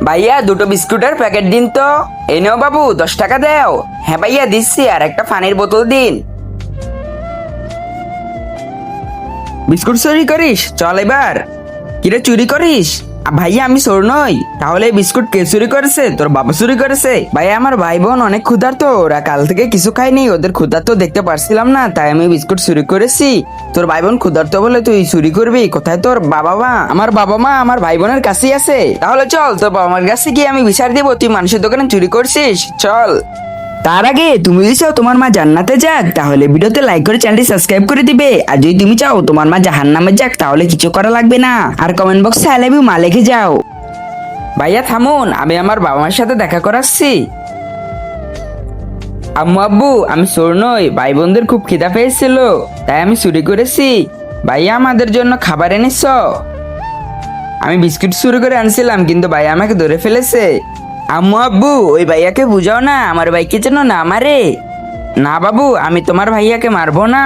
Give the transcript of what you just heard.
ভাইয়া দুটো বিস্কুটের প্যাকেট দিন তো। এই নাও বাবু 10 টাকা দাও। হ্যাঁ ভাইয়া দিচ্ছি, আর একটা পানির বোতল দিন। বিস্কুট চুরি করিস? চল এবার। কিরে চুরি করিস? ভাইয়া আমি চোর নই। তাহলে এই বিস্কুট কে চুরি করেছে? তোর বাবা চুরি করেছে? ভাইয়া আমার ভাই বোন অনেক ক্ষুধার্ত, ওরা কাল থেকে কিছু খায়নি, ওদের ক্ষুধার্ত দেখতে পারছিলাম না, তাই আমি বিস্কুট চুরি করেছি। তোর ভাই বোন ক্ষুধার্ত বলে তুই চুরি করবি? কোথায় তোর বাবা মা? আমার বাবা মা আমার ভাই বোনের কাছেই আছে। তাহলে চল তোর বাবা মার কাছে গিয়ে আমি বিচার দিব তুই মানুষের দোকানে চুরি করছিস। চল। তার আগে তুমি যদি চাও তোমার মা জান্নাতে যাক, তাহলে ভিডিওতে লাইক করে চ্যানেলটি সাবস্ক্রাইব করে দিবে। আর যদি তুমি চাও তোমার মা জাহান্নামে যাক, তাহলে কিছু করা লাগবে না, আর কমেন্ট বক্সে আই লাভ ইউ মা লিখে যাও। ভাইয়া থামুন, আমি আমার বাবা মার সাথে দেখা করাচ্ছি। আম্মু আব্বু আমি চোর নই, ভাই বোনদের খুব খিদা পেয়েছিল তাই আমি চুরি করেছি। ভাইয়া আমাদের জন্য খাবার এনেছ? আমি বিস্কুট চুরি করে আনছিলাম, কিন্তু ভাইয়া আমাকে ধরে ফেলেছে। আম্মু আব্বু ওই ভাইয়াকে বুঝাও না, আমার ভাইকে যেন না মারে। না বাবু, আমি তোমার ভাইয়াকে মারবো না।